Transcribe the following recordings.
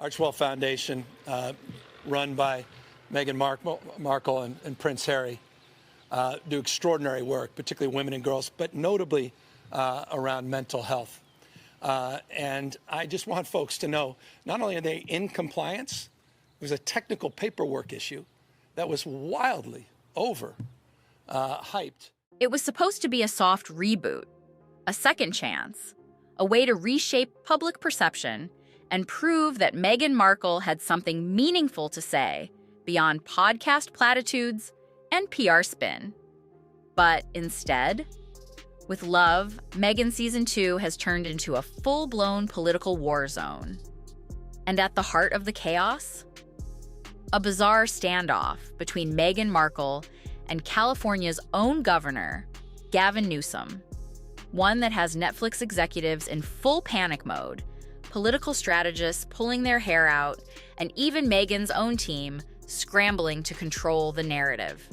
Archwell Foundation, run by Meghan Markle and Prince Harry, do extraordinary work, particularly women and girls, but notably around mental health. And I just want folks to know, not only are they in compliance, it was a technical paperwork issue that was wildly hyped. It was supposed to be a soft reboot, a second chance, a way to reshape public perception and prove that Meghan Markle had something meaningful to say beyond podcast platitudes and PR spin. But instead, with Love, Meghan Season 2 has turned into a full-blown political war zone. And at the heart of the chaos? A bizarre standoff between Meghan Markle and California's own governor, Gavin Newsom. One that has Netflix executives in full panic mode, political strategists pulling their hair out, and even Meghan's own team scrambling to control the narrative.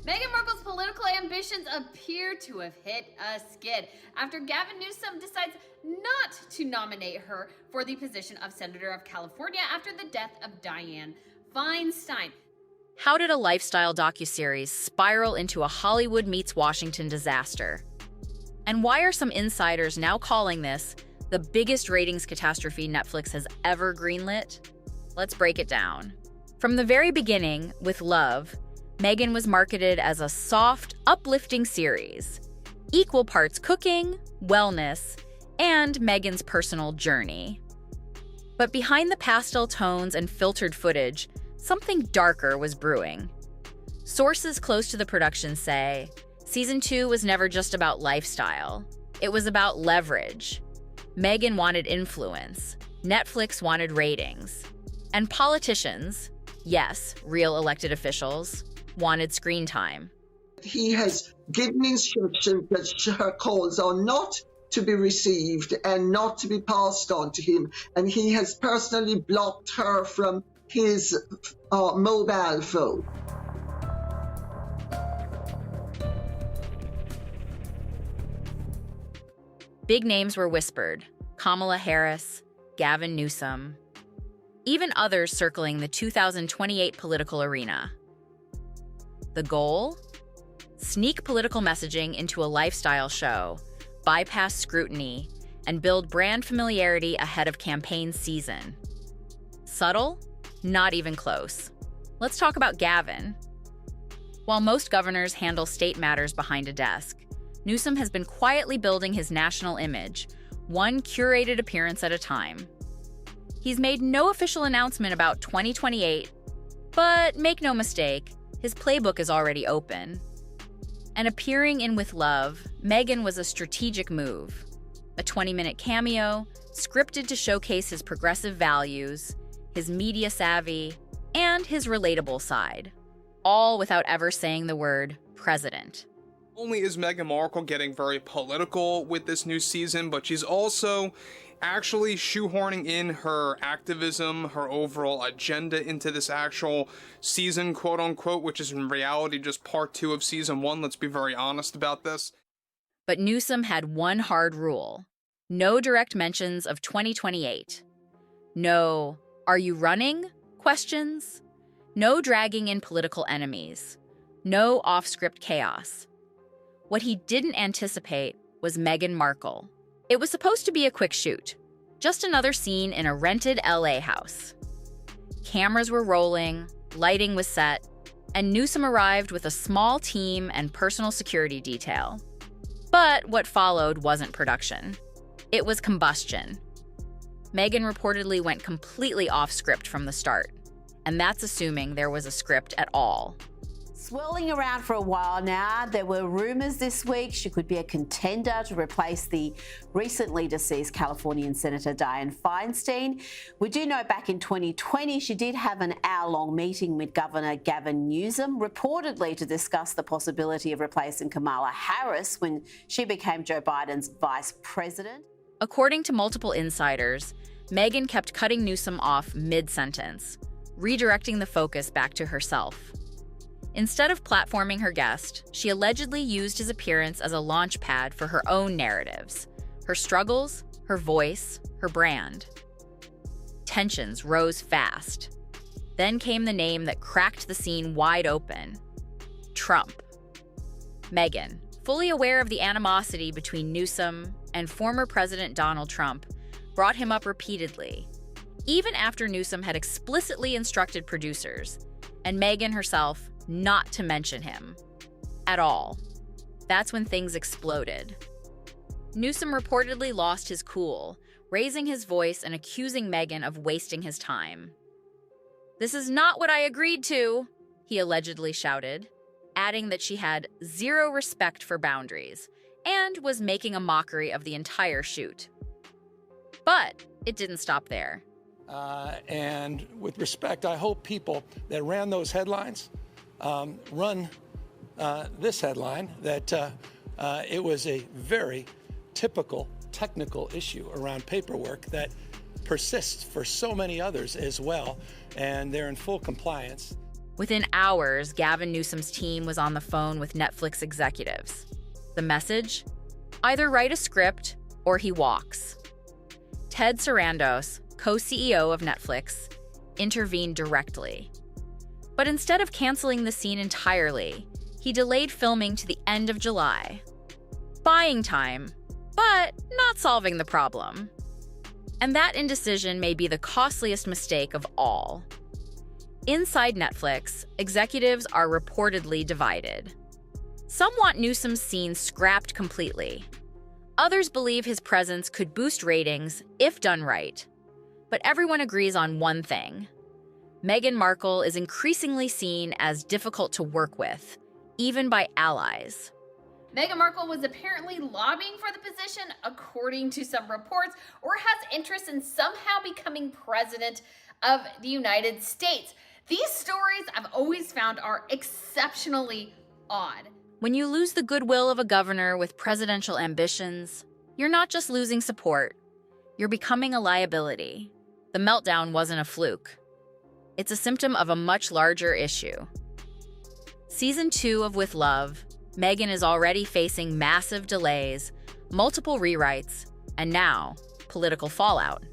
Meghan Markle's political ambitions appear to have hit a skid after Gavin Newsom decides not to nominate her for the position of Senator of California after the death of Dianne Feinstein. How did a lifestyle docuseries spiral into a Hollywood meets Washington disaster? And why are some insiders now calling this the biggest ratings catastrophe Netflix has ever greenlit? Let's break it down. From the very beginning, with Love, Meghan was marketed as a soft, uplifting series, equal parts cooking, wellness, and Meghan's personal journey. But behind the pastel tones and filtered footage, something darker was brewing. Sources close to the production say, Season 2 was never just about lifestyle. It was about leverage. Meghan wanted influence. Netflix wanted ratings. And politicians, yes, real elected officials, wanted screen time. He has given instructions that her calls are not to be received and not to be passed on to him. And he has personally blocked her from his mobile phone. Big names were whispered: Kamala Harris, Gavin Newsom, even others circling the 2028 political arena. The goal? Sneak political messaging into a lifestyle show, bypass scrutiny, and build brand familiarity ahead of campaign season. Subtle? Not even close. Let's talk about Gavin. While most governors handle state matters behind a desk, Newsom has been quietly building his national image, one curated appearance at a time. He's made no official announcement about 2028, but make no mistake, his playbook is already open. And appearing in With Love, Meghan was a strategic move. A 20-minute cameo, scripted to showcase his progressive values, his media savvy, and his relatable side, all without ever saying the word president. Not only is Meghan Markle getting very political with this new season, but she's also actually shoehorning in her activism, her overall agenda into this actual season, quote unquote, which is in reality just part 2 of season 1. Let's be very honest about this. But Newsom had one hard rule: no direct mentions of 2028. No "are you running?" questions. No dragging in political enemies. No off-script chaos. What he didn't anticipate was Meghan Markle. It was supposed to be a quick shoot, just another scene in a rented LA house. Cameras were rolling, lighting was set, and Newsom arrived with a small team and personal security detail. But what followed wasn't production. It was combustion. Meghan reportedly went completely off script from the start, and that's assuming there was a script at all. Swirling around for a while now, there were rumours this week she could be a contender to replace the recently deceased Californian Senator Dianne Feinstein. We do know back in 2020 she did have an hour-long meeting with Governor Gavin Newsom, reportedly to discuss the possibility of replacing Kamala Harris when she became Joe Biden's vice president. According to multiple insiders, Meghan kept cutting Newsom off mid-sentence, redirecting the focus back to herself. Instead of platforming her guest, she allegedly used his appearance as a launch pad for her own narratives, her struggles, her voice, her brand. tensions rose fast. Then came the name that cracked the scene wide open: Trump. Meghan, fully aware of the animosity between Newsom and former President Donald Trump, brought him up repeatedly, even after Newsom had explicitly instructed producers and Meghan herself not to mention him at all. That's when things exploded. Newsom reportedly lost his cool, raising his voice and accusing Meghan of wasting his time. "This is not what I agreed to," he allegedly shouted, adding that she had zero respect for boundaries and was making a mockery of the entire shoot. But it didn't stop there. And with respect, I hope people that ran those headlines run this headline, that it was a very typical technical issue around paperwork that persists for so many others as well, and they're in full compliance. Within hours, Gavin Newsom's team was on the phone with Netflix executives. The message? Either write a script or he walks. Ted Sarandos, co-CEO of Netflix, intervened directly. But instead of canceling the scene entirely, he delayed filming to the end of July. Buying time, but not solving the problem. And that indecision may be the costliest mistake of all. Inside Netflix, executives are reportedly divided. Some want Newsom's scene scrapped completely. Others believe his presence could boost ratings if done right. But everyone agrees on one thing: Meghan Markle is increasingly seen as difficult to work with, even by allies. Meghan Markle was apparently lobbying for the position, according to some reports, or has interest in somehow becoming president of the United States. These stories I've always found are exceptionally odd. When you lose the goodwill of a governor with presidential ambitions, you're not just losing support, you're becoming a liability. The meltdown wasn't a fluke. It's a symptom of a much larger issue. Season 2 of With Love, Meghan is already facing massive delays, multiple rewrites, and now, political fallout.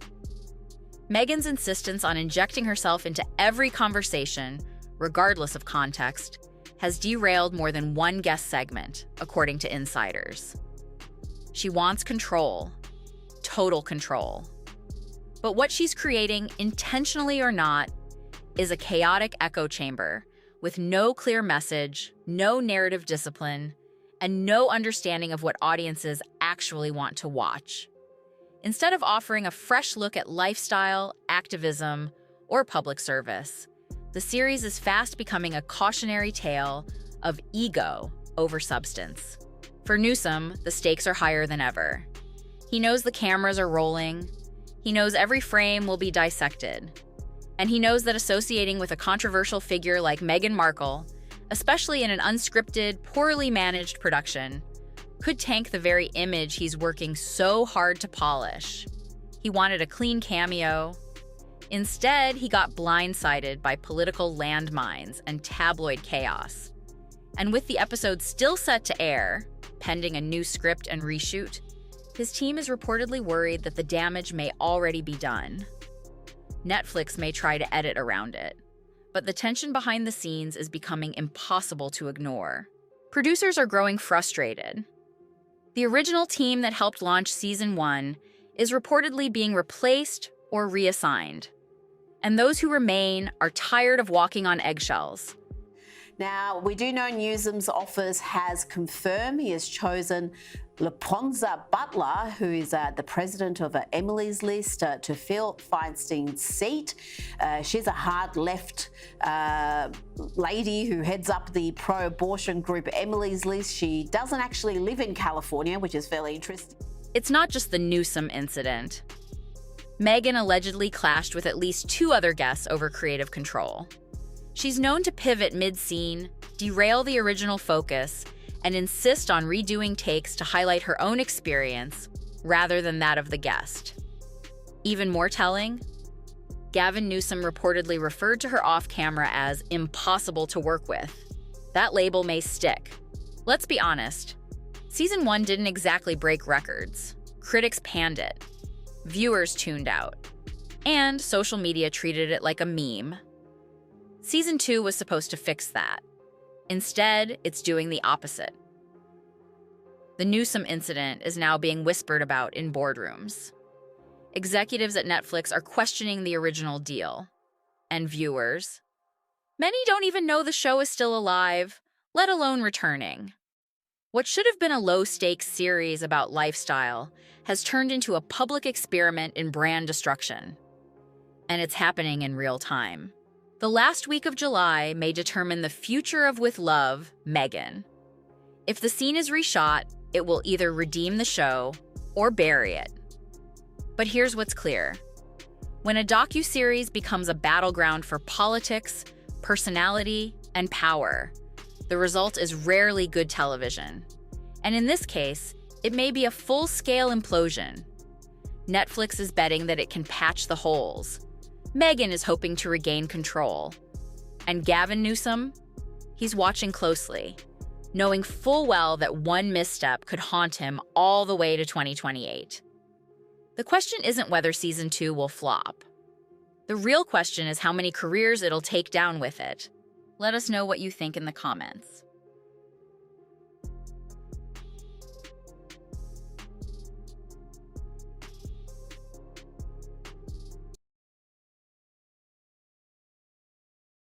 Meghan's insistence on injecting herself into every conversation, regardless of context, has derailed more than one guest segment, according to insiders. She wants control, total control. But what she's creating, intentionally or not, is a chaotic echo chamber with no clear message, no narrative discipline, and no understanding of what audiences actually want to watch. Instead of offering a fresh look at lifestyle, activism, or public service, the series is fast becoming a cautionary tale of ego over substance. For Newsom, the stakes are higher than ever. He knows the cameras are rolling. He knows every frame will be dissected. And he knows that associating with a controversial figure like Meghan Markle, especially in an unscripted, poorly managed production, could tank the very image he's working so hard to polish. He wanted a clean cameo. Instead, he got blindsided by political landmines and tabloid chaos. And with the episode still set to air, pending a new script and reshoot, his team is reportedly worried that the damage may already be done. Netflix may try to edit around it, but the tension behind the scenes is becoming impossible to ignore. Producers are growing frustrated. The original team that helped launch Season 1 is reportedly being replaced or reassigned. And those who remain are tired of walking on eggshells. Now, we do know Newsom's office has confirmed he has chosen Laponza Butler, who is the president of Emily's List, to fill Feinstein's seat. She's a hard left lady who heads up the pro-abortion group Emily's List. She doesn't actually live in California, which is fairly interesting. It's not just the Newsom incident. Meghan allegedly clashed with at least 2 other guests over creative control. She's known to pivot mid-scene, derail the original focus, and insist on redoing takes to highlight her own experience rather than that of the guest. Even more telling, Gavin Newsom reportedly referred to her off-camera as impossible to work with. That label may stick. Let's be honest, Season 1 didn't exactly break records. Critics panned it. Viewers tuned out. and social media treated it like a meme. Season 2 was supposed to fix that. Instead, it's doing the opposite. The Newsom incident is now being whispered about in boardrooms. Executives at Netflix are questioning the original deal. And viewers. Many don't even know the show is still alive, let alone returning. What should have been a low-stakes series about lifestyle has turned into a public experiment in brand destruction. And it's happening in real time. The last week of July may determine the future of With Love, Meghan. If the scene is reshot, it will either redeem the show or bury it. But here's what's clear. When a docuseries becomes a battleground for politics, personality, and power, the result is rarely good television. And in this case, it may be a full-scale implosion. Netflix is betting that it can patch the holes. Meghan is hoping to regain control. And Gavin Newsom? He's watching closely, knowing full well that one misstep could haunt him all the way to 2028. The question isn't whether Season 2 will flop. The real question is how many careers it'll take down with it. Let us know what you think in the comments.